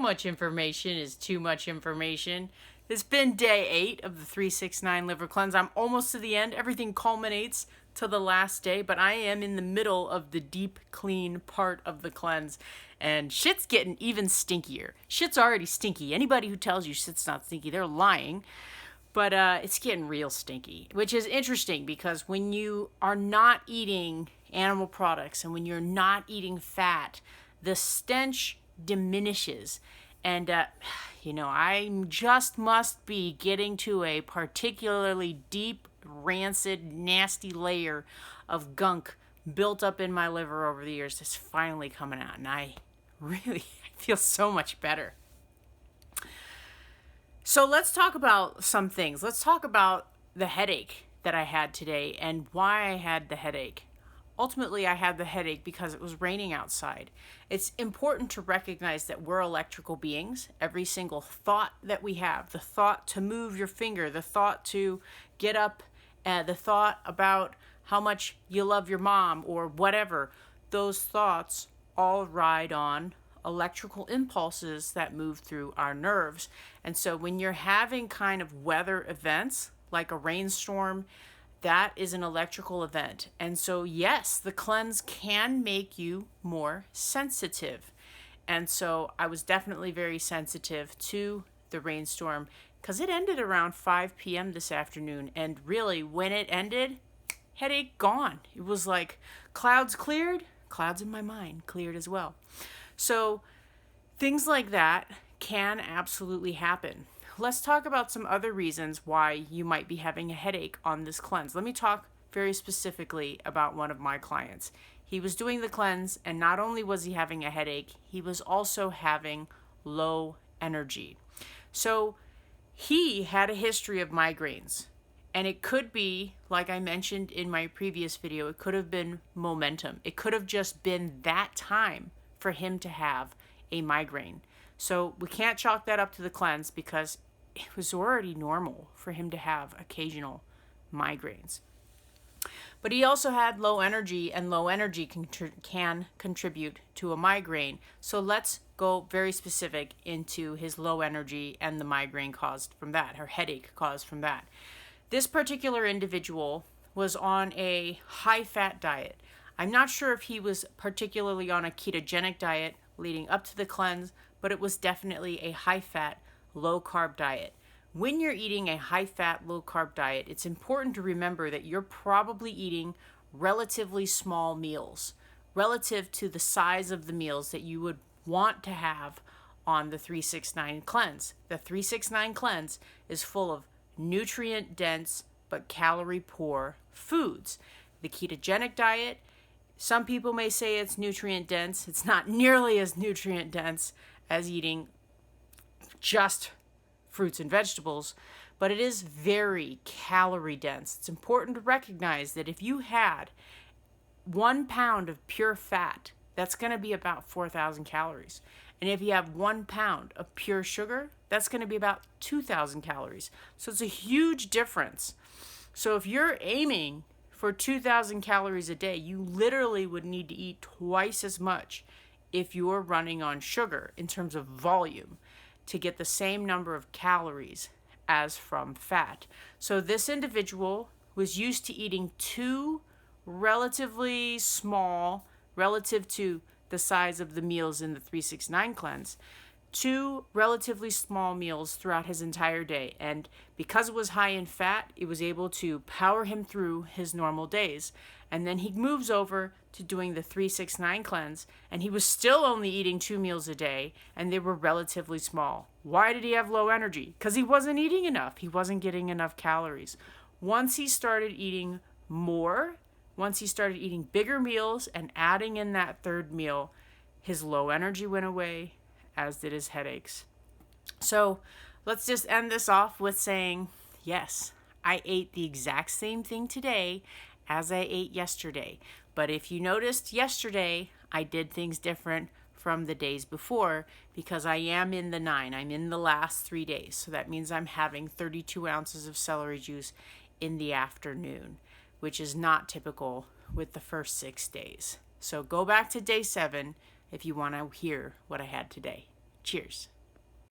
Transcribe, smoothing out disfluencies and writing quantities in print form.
Much information is too much information. It's been day 8 of the 369 liver cleanse. I'm almost to the end. Everything culminates to the last day, but I am in the middle of the deep clean part of the cleanse, and shit's getting even stinkier. Shit's already stinky. Anybody who tells you shit's not stinky, they're lying. But it's getting real stinky, which is interesting because when you are not eating animal products and when you're not eating fat, the stench diminishes. And, I just must be getting to a particularly deep, rancid, nasty layer of gunk built up in my liver over the years that's finally coming out. And I feel so much better. So let's talk about some things. Let's talk about the headache that I had today and why I had the headache. Ultimately, I had the headache because it was raining outside. It's important to recognize that we're electrical beings. Every single thought that we have, the thought to move your finger, the thought to get up, the thought about how much you love your mom or whatever, those thoughts all ride on electrical impulses that move through our nerves. And so when you're having kind of weather events like a rainstorm, that is an electrical event. And so yes, the cleanse can make you more sensitive. And so I was definitely very sensitive to the rainstorm because it ended around 5 p.m. this afternoon. And really, when it ended, headache gone. It was like clouds cleared, clouds in my mind cleared as well. So things like that can absolutely happen. Let's talk about some other reasons why you might be having a headache on this cleanse. Let me talk very specifically about one of my clients. He was doing the cleanse, and not only was he having a headache, he was also having low energy. So he had a history of migraines, and it could be, like I mentioned in my previous video, it could have been momentum. It could have just been that time for him to have a migraine. So we can't chalk that up to the cleanse because it was already normal for him to have occasional migraines. But he also had low energy, and low energy can contribute to a migraine. So let's go very specific into his low energy and the migraine caused from that, or headache caused from that. This particular individual was on a high-fat diet. I'm not sure if he was particularly on a ketogenic diet leading up to the cleanse, but it was definitely a high-fat, low-carb diet. When you're eating a high-fat, low-carb diet, it's important to remember that you're probably eating relatively small meals relative to the size of the meals that you would want to have on the 369 cleanse. The 369 cleanse is full of nutrient-dense but calorie-poor foods. The ketogenic diet, some people may say it's nutrient-dense. It's not nearly as nutrient-dense as eating just fruits and vegetables, but it is very calorie dense. It's important to recognize that if you had 1 pound of pure fat, that's going to be about 4,000 calories. And if you have 1 pound of pure sugar, that's going to be about 2,000 calories. So it's a huge difference. So if you're aiming for 2,000 calories a day, you literally would need to eat twice as much if you're running on sugar in terms of volume to get the same number of calories as from fat. So this individual was used to eating 2 relatively small, relative to the size of the meals in the 369 cleanse, 2 relatively small meals throughout his entire day. And because it was high in fat, it was able to power him through his normal days. And then he moves over to doing the 369 cleanse, and he was still only eating 2 meals a day, and they were relatively small. Why did he have low energy? Because he wasn't eating enough. He wasn't getting enough calories. Once he started eating more, once he started eating bigger meals and adding in that third meal, his low energy went away, as did his headaches. So let's just end this off with saying, yes, I ate the exact same thing today as I ate yesterday. But if you noticed yesterday, I did things different from the days before because I am in the 9. I'm in the last 3 days. So that means I'm having 32 ounces of celery juice in the afternoon, which is not typical with the first 6 days. So go back to day 7 if you want to hear what I had today. Cheers.